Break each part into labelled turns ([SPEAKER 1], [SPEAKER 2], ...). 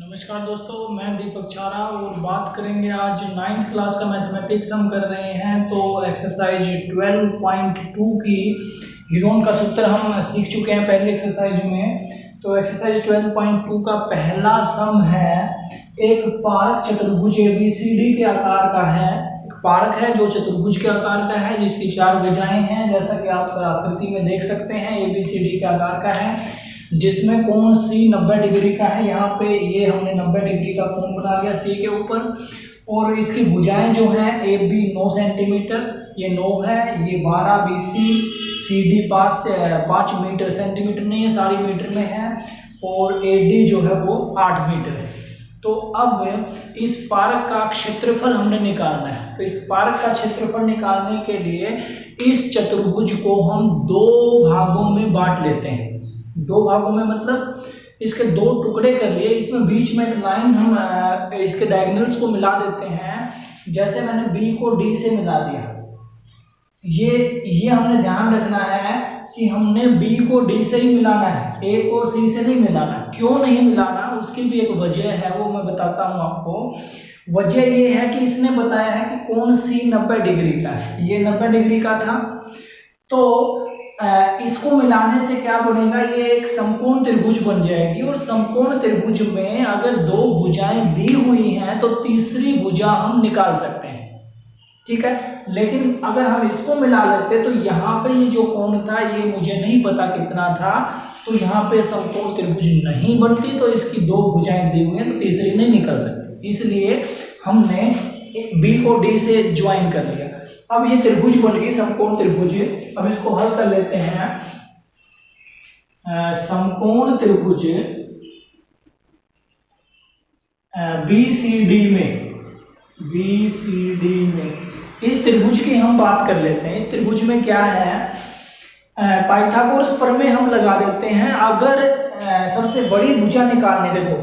[SPEAKER 1] नमस्कार दोस्तों, मैं दीपक छारा और बात करेंगे आज 9th क्लास का मैथमेटिक्स हम कर रहे हैं। तो एक्सरसाइज 12.2 की हीरोन का सूत्र हम सीख चुके हैं पहले एक्सरसाइज में। तो एक्सरसाइज 12.2 का पहला सम है, एक पार्क चतुर्भुज ABCD के आकार का है। एक पार्क है जो चतुर्भुज के आकार का है, जिसकी 4 भुजाएं हैं, जैसा कि आप आकृति में देख सकते हैं। ABCD के आकार का है जिसमें कोण C 90 डिग्री का है। यहाँ पे ये हमने 90 डिग्री का कोण बना लिया C के ऊपर। और इसकी भुजाएं जो हैं AB 9 सेंटीमीटर, ये 9 है, ये 12 BC, CD 5 मीटर, सेंटीमीटर नहीं है, सारी मीटर में है, और AD जो है वो 8 मीटर है। तो अब इस पार्क का क्षेत्रफल हमने निकालना है। तो इस पार्क का क्षेत्रफल निकालने के लिए इस चतुर्भुज को हम 2 भागों में बांट लेते हैं। 2 भागों में मतलब इसके 2 टुकड़े कर लिए, इसमें बीच में एक लाइन हम इसके डायगोनल्स को मिला देते हैं। जैसे मैंने B को D से मिला दिया, ये हमने ध्यान रखना है कि हमने B को D से ही मिलाना है, A को C से नहीं मिलाना। क्यों नहीं मिलाना, उसकी भी एक वजह है, वो मैं बताता हूं आपको। वजह ये है कि इसने बताया है कि कोण C 90 डिग्री का है, ये 90 डिग्री का था। तो इसको मिलाने से क्या बनेगा, ये एक समकोण त्रिभुज बन जाएगी। और समकोण त्रिभुज में अगर 2 भुजाएं दी हुई हैं तो तीसरी भुजा हम निकाल सकते हैं, ठीक है। लेकिन अगर हम इसको मिला लेते तो यहाँ पे ये जो कोण था ये मुझे नहीं पता कितना था, तो यहाँ पे समकोण त्रिभुज नहीं बनती। तो इसकी 2 भुजाएं दी हुई हैं तो तीसरी नहीं निकल सकती, इसलिए हमने B को D से ज्वाइन कर लिया। अब ये त्रिभुज बन गई, समकोण त्रिभुज। अब इसको हल कर लेते हैं। समकोण त्रिभुज BCD में इस त्रिभुज की हम बात कर लेते हैं। इस त्रिभुज में क्या है, पाइथागोरस प्रमेय हम लगा देते हैं। अगर सबसे बड़ी भुजा निकालनी, देखो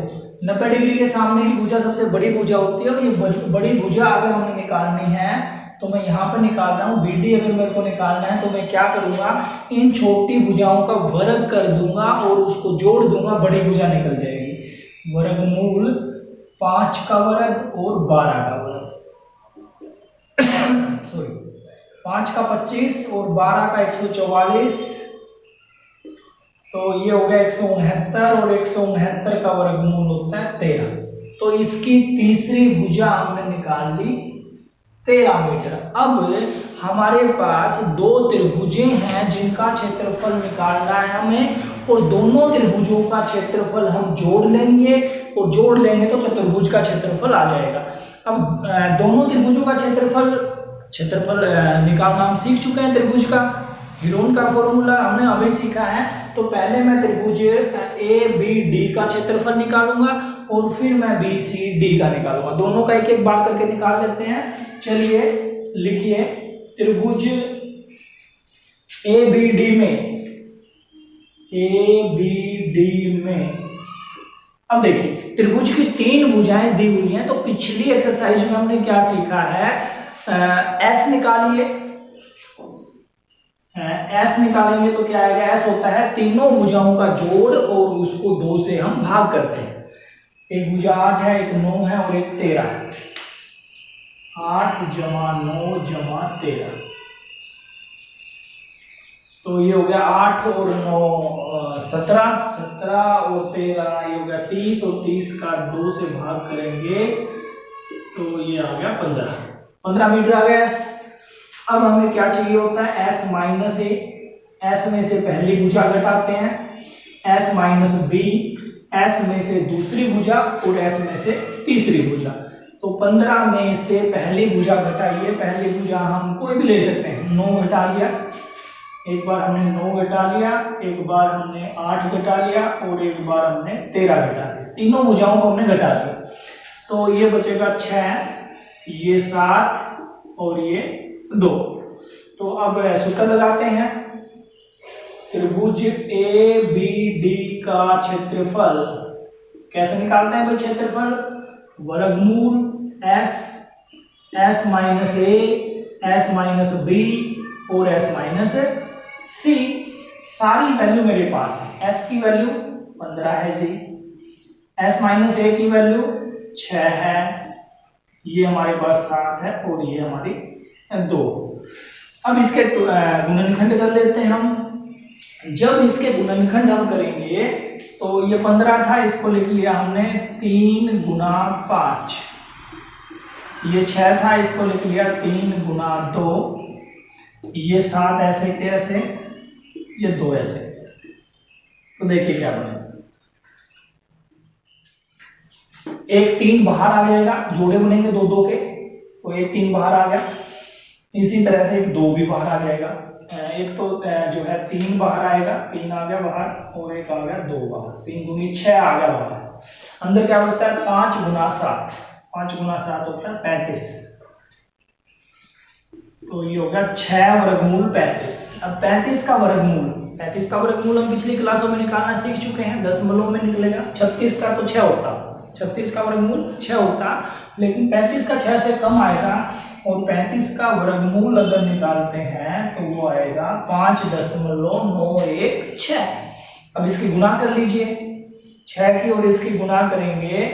[SPEAKER 1] 90 डिग्री के सामने की भुजा सबसे बड़ी भुजा होती है, और ये बड़ी भुजा अगर हमें निकालनी है तो मैं यहाँ पे निकाल रहा हूँ BD। अगर मेरे को निकालना है तो मैं क्या करूंगा, इन छोटी भुजाओं का वर्ग कर दूंगा और उसको जोड़ दूंगा, बड़ी भुजा निकल जाएगी। वर्गमूल 5 का वर्ग और 12 का वर्ग सॉरी 5 का 25 और 12 का 144, तो ये हो गया 169, और 169 का वर्गमूल होता है 13। तो इसकी तीसरी भुजा हमने निकाल ली 13 मीटर। अब हमारे पास 2 त्रिभुजें हैं जिनका क्षेत्रफल निकालना है हमें, और दोनों त्रिभुजों का क्षेत्रफल हम जोड़ लेंगे, और जोड़ लेंगे तो चतुर्भुज का क्षेत्रफल आ जाएगा। अब दोनों त्रिभुजों का क्षेत्रफल निकालना हम सीख चुके हैं। त्रिभुज का हीरोन का फॉर्मूला हमने अभी सीखा है। तो पहले मैं त्रिभुज ABD का क्षेत्रफल निकालूंगा और फिर मैं BCD का निकालूंगा। दोनों का एक एक बार करके निकाल लेते हैं। चलिए लिखिए, त्रिभुज ABD में अब देखिए त्रिभुज की 3 भुजाएं दी हुई हैं। तो पिछली एक्सरसाइज में हमने क्या सीखा है, S निकालिए। S निकालेंगे तो क्या आएगा, S होता है तीनों भुजाओं का जोड़, और उसको 2 से हम भाग करते हैं। एक भुजा 8 है, एक 9 है और एक 13 है। 8 जमा 9 जमा 13, तो ये हो गया 8 और 9 17 और 13 ये हो गया 30, और 30 का 2 से भाग करेंगे तो ये आ गया 15 मीटर आ गया S। अब हमें क्या चाहिए होता है, S माइनस A। S में से पहली भुजा घटाते हैं, S माइनस B, S में से दूसरी भुजा और S में से तीसरी भुजा। तो 15 में से पहली भुजा घटाइए। पहली भुजा हम कोई भी ले सकते हैं, 9 घटा लिया, एक बार हमने 9 घटा लिया, एक बार हमने 8 घटा लिया, और एक बार हमने 13 घटा लिया। तीनों भुजाओं को हमने घटा लिया, तो ये बचेगा 6, ये 7 और ये 2। तो अब सूत्र लगाते हैं। त्रिभुज ABD का क्षेत्रफल कैसे निकालते हैं भाई, क्षेत्रफल वर्गमूल S minus A, S minus B और S माइनस C। सारी वैल्यू मेरे पास है। S की वैल्यू 15 है जी, s माइनस ए की वैल्यू 6 है, ये हमारे पास 7 है और ये हमारी 2। अब इसके गुणनखंड कर लेते हैं हम। जब इसके गुणनखंड हम करेंगे तो ये 15 था, इसको लिख लिया हमने 3 गुना 5। ये 6 था, इसको लिख लिया 3 गुना 2। ये 7 ऐसे कैसे, ये 2 ऐसे। तो देखिए क्या बनेगा, एक 3 बाहर आ जाएगा, जोड़े बनेंगे 2 2 के, तो एक 3 बाहर आ गया। इसी तरह से एक 2 भी बाहर आ जाएगा। एक तो जो है 3 बाहर आएगा, 3 आ गया बाहर, और एक आ गया 2 बाहर, 3 दूनी 6 आ गया बाहर। अंदर क्या बचता है, 5 गुना 7, 5 गुना 7 होता है 35। तो ये होगा 6 वर्गमूल 35। अब 35 का वर्गमूल हम पिछली क्लासों में निकालना सीख चुके हैं, दशमलव में निकलेगा। 36 का तो 6 होता, 36 का वर्गमूल 6 होता, लेकिन 35 का 6 से कम आएगा, और 35 का वर्गमूल अगर निकालते हैं तो वो आएगा 5.916। अब इसकी गुणा कर लीजिए, 6 की और इसकी गुणा करेंगे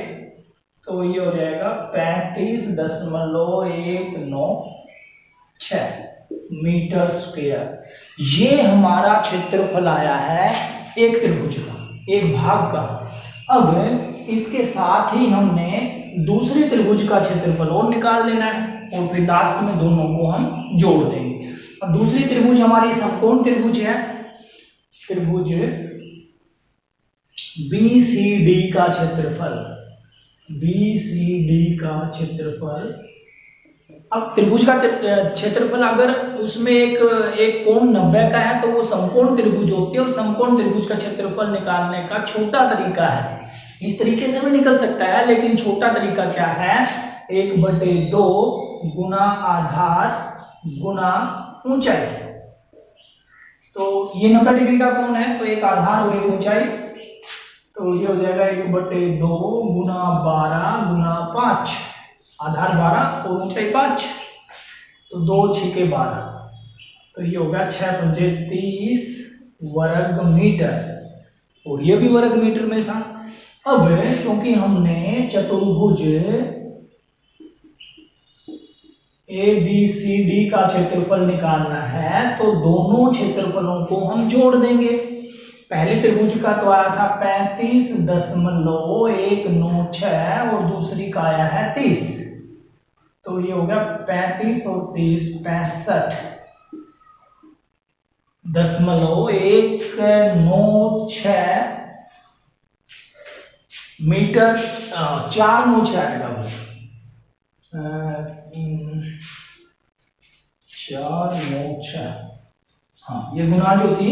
[SPEAKER 1] तो ये हो जाएगा 35.196 मीटर स्क्वायर। ये हमारा क्षेत्रफल आया है एक त्रिभुज का, एक भाग का। अब इसके साथ ही हमने दूसरी त्रिभुज का क्षेत्रफल और निकाल लेना है, और फिर लास्ट में दोनों को हम जोड़ देंगे। अब दूसरी त्रिभुज हमारी समकोण त्रिभुज है, त्रिभुज BCD का क्षेत्रफल, BCD का क्षेत्रफल। अब त्रिभुज का क्षेत्रफल अगर उसमें एक कोण 90 का है तो वो समकोण त्रिभुज होती है, और समकोण त्रिभुज का क्षेत्रफल निकालने का छोटा तरीका है, इस तरीके से भी निकल सकता है, लेकिन छोटा तरीका क्या है, 1/2 गुना आधार गुना ऊंचाई। तो ये 90 डिग्री का कोण है, तो एक आधार और एक ऊंचाई, तो ये हो जाएगा 1/2 गुना 12 गुना 5, आधार 12 और ऊंचाई 5, तो 2 6 12, तो ये होगा 6 पंजे 30 वर्ग मीटर, और ये भी वर्ग मीटर में था। अब क्योंकि हमने चतुर्भुज ABCD का क्षेत्रफल निकालना है, तो दोनों क्षेत्रफलों को हम जोड़ देंगे। पहले त्रिभुज का तो आया था 35.196 और दूसरी का आया है 30, तो ये हो गया 35 और 30 65.196 मीटर, 496 आएगा, 496। हाँ, ये गुना जो थी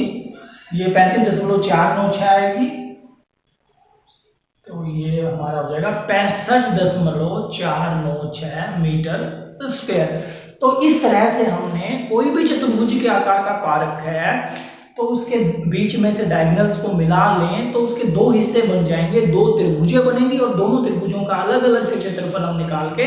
[SPEAKER 1] ये 35.496 आएगी, तो ये हमारा हो जाएगा 65.496 मीटर स्क्वायर। तो इस तरह से हमने कोई भी चतुर्भुज के आकार का कारक है तो उसके बीच में से डायगोनल्स को मिला लें तो उसके 2 हिस्से बन जाएंगे, 2 त्रिभुजें बनेंगी, और दोनों त्रिभुजों का अलग अलग से क्षेत्रफल हम निकाल के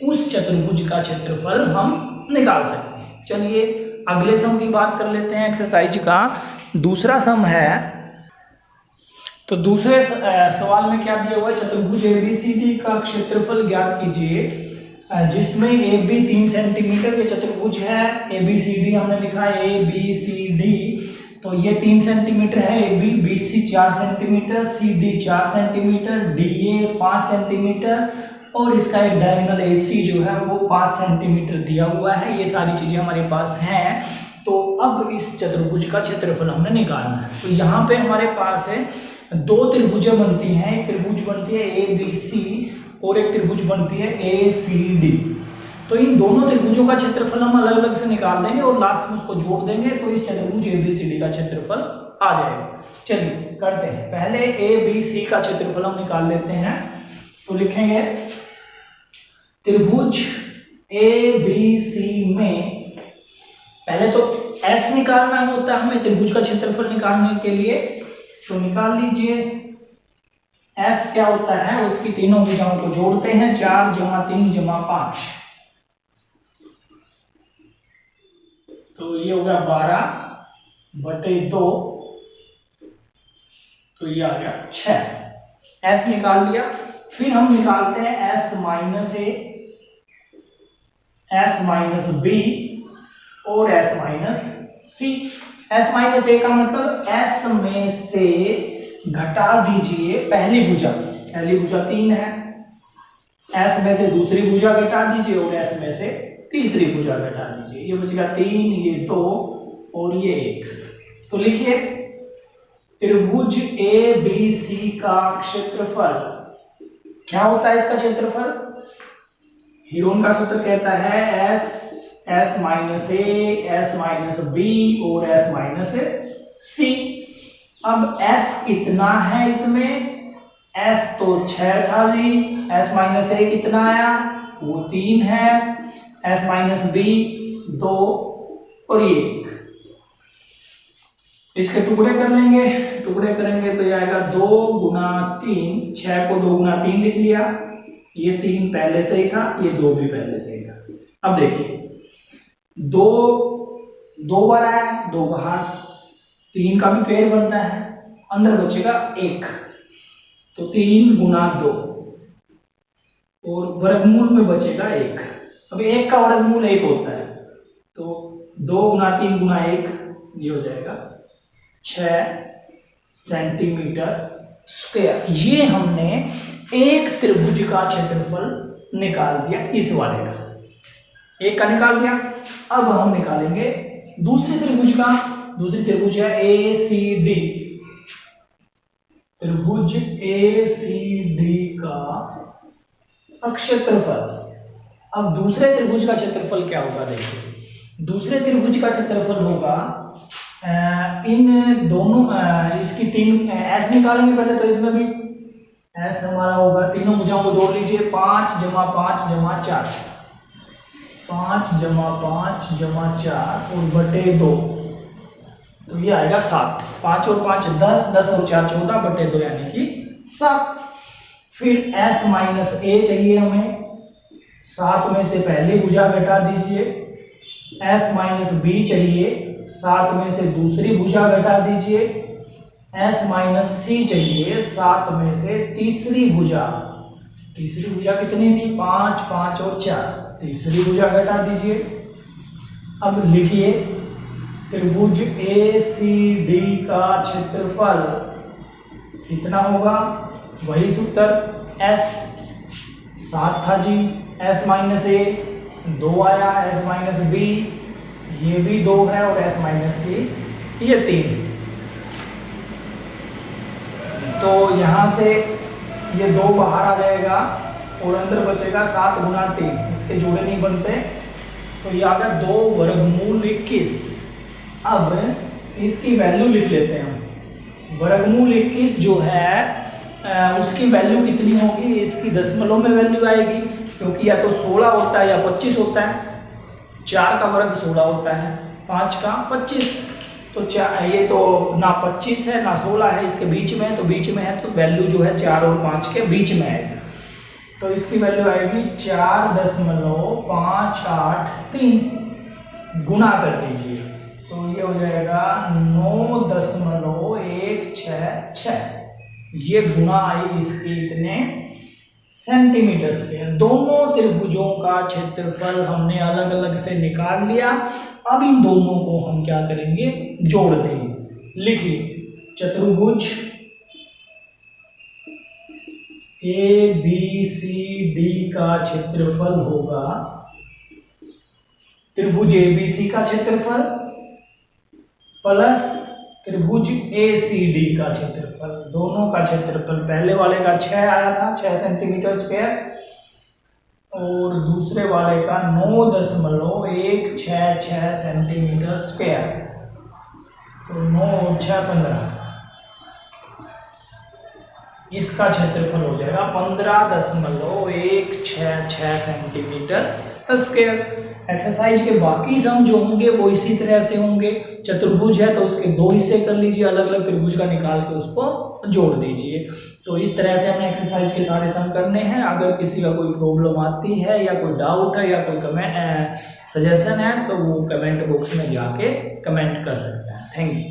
[SPEAKER 1] उस चतुर्भुज का क्षेत्रफल हम निकाल सकते हैं। चलिए अगले सम की बात कर लेते हैं, एक्सरसाइज का दूसरा सम है। तो दूसरे सवाल में क्या दिया हुआ है, चतुर्भुज ABCD का क्षेत्रफल ज्ञात कीजिए, जिसमें AB 3 सेंटीमीटर, ये चतुर्भुज है ABCD, हमने लिखा है ABCD, तो ये 3 सेंटीमीटर है AB, BC 4 centimetre, CD 4 centimetre, DA 5 centimetre, और इसका एक डायगोनल AC जो है वो 5 सेंटीमीटर दिया हुआ है। ये सारी चीजें हमारे पास हैं। तो अब इस चतुर्भुज का क्षेत्रफल हमने निकालना है। तो यहाँ पे हमारे पास है 2 त्रिभुजें बनती हैं, एक त्रिभुज बनती है ABC और एक त्रिभुज बनती है ACD। तो इन दोनों त्रिभुजों का क्षेत्रफल हम अलग अलग से निकाल देंगे और लास्ट में उसको जोड़ देंगे, तो इस चतुर्भुज ABCD का क्षेत्रफल आ जाएगा। चलिए करते हैं, पहले ABC का क्षेत्रफल हम निकाल लेते हैं। तो लिखेंगे त्रिभुज ABC में पहले तो S निकालना होता है हमें त्रिभुज का क्षेत्रफल निकालने के लिए, तो निकाल लीजिए। S क्या होता है, उसकी तीनों भुजाओं को जोड़ते हैं, 4 + 3 + 5, तो ये होगा 12/2, तो ये आ गया 6। एस निकाल लिया। फिर हम निकालते हैं एस माइनस ए, एस माइनस बी और एस माइनस सी। एस माइनस ए का मतलब एस में से घटा दीजिए पहली भुजा, पहली भुजा 3 है, एस में से दूसरी भुजा घटा दीजिए और एस में से तीसरी भुजा घटा दीजिए। ये बचेगा 3, ये 2 और ये 1। तो लिखिए त्रिभुज ए बी सी का क्षेत्रफल क्या होता है? इसका क्षेत्रफल हीरोन का सूत्र कहता है एस माइनस ए, एस माइनस बी और एस माइनस सी। अब एस कितना है इसमें? एस तो 6 था जी, एस माइनस ए कितना आया? वो 3 है, एस माइनस बी 2 और ये 1। इसके टुकड़े कर लेंगे, टुकड़े करेंगे तो ये आएगा 2 गुना 3, 6 को 2 गुना 3 लिख लिया, ये 3 पहले से ही था, ये 2 भी पहले से ही था। अब देखिए 2 बार आया, 2 बाहर, 3 का भी पेड़ बनता है, अंदर बचेगा 1, तो 3 गुना 2 और वर्गमूल में बचेगा 1। अब 1 का वर्गमूल 1 होता है, तो 2 गुना 3 गुना 1 ये हो जाएगा 6 सेंटीमीटर स्क्वायर। ये हमने एक त्रिभुज का क्षेत्रफल निकाल दिया, इस वाले का एक का निकाल दिया। अब हम निकालेंगे दूसरे त्रिभुज का। दूसरी त्रिभुज है ए सी डी, त्रिभुज ए सी डी का क्षेत्रफल। अब दूसरे त्रिभुज का क्षेत्रफल क्या होगा? देखिए दूसरे त्रिभुज का क्षेत्रफल होगा इन दोनों इसकी 3 एस निकालेंगे पहले, तो इसमें भी एस हमारा होगा, तीनों भुजाओं को जोड़ लीजिए, 5 जमा 5 जमा 4, 5 जमा 5 जमा 4 और बटे 2, तो ये आएगा 7। 5 और 5 10, 10 और 4 14 बटे 2 यानी कि 7। फिर s माइनस ए चाहिए हमें, 7 में से पहली भुजा घटा दीजिए। s माइनस बी चाहिए, 7 में से दूसरी भुजा घटा दीजिए। s माइनस सी चाहिए, 7 में से तीसरी भुजा। तीसरी भुजा कितनी थी? 5, 5 और 4, तीसरी भुजा घटा दीजिए। अब लिखिए त्रिभुज ए सी डी का क्षेत्रफल कितना होगा? वही सूत्र, s 7 था जी, s माइनस ए 2 आया, s माइनस बी ये भी 2 है और s माइनस सी ये 3। तो यहां से ये 2 बाहर आ जाएगा और अंदर बचेगा 7 गुना 3, इसके जोड़े नहीं बनते, तो ये आ गया 2 वर्गमूल 21। अब इसकी वैल्यू लिख लेते हैं हम। वर्गमूल 21 जो है उसकी वैल्यू कितनी होगी? इसकी दशमलव में वैल्यू आएगी, क्योंकि या तो 16 होता है या 25 होता है। 4 का वर्ग 16 होता है, 5 का 25, तो ये तो ना 25 है ना 16 है, इसके बीच में है, तो बीच में है तो वैल्यू जो है 4 और 5 के बीच में आएगी। तो इसकी वैल्यू आएगी 4.583, गुना कर दीजिए तो ये हो जाएगा 9.166। ये गुना आई इसकी इतने सेंटीमीटर स्क्वायर। दोनों त्रिभुजों का क्षेत्रफल हमने अलग अलग से निकाल लिया। अब इन दोनों को हम क्या करेंगे? जोड़ देंगे। लिखिए चतुर्भुज ए बी सी डी का क्षेत्रफल होगा, त्रिभुज ए बी सी का क्षेत्रफल प्लस त्रिभुज ए सी डी का क्षेत्रफल। दोनों का क्षेत्रफल पहले वाले का 6 आया था, 6 सेंटीमीटर स्क्वायर, और दूसरे वाले का 9.166 सेंटीमीटर स्क्वायर, तो 9 और 6 15। इसका क्षेत्रफल हो जाएगा 15.166 सेंटीमीटर स्क्वायर। एक्सरसाइज के बाकी सम जो होंगे वो इसी तरह से होंगे। चतुर्भुज है तो उसके 2 हिस्से कर लीजिए, अलग अलग त्रिभुज का निकाल के उसको जोड़ दीजिए। तो इस तरह से हमें एक्सरसाइज के सारे सम करने हैं। अगर किसी का कोई प्रॉब्लम आती है या कोई डाउट है या कोई कमेंट सजेशन है तो वो कमेंट बॉक्स में जाके कमेंट कर सकते हैं। Thank you.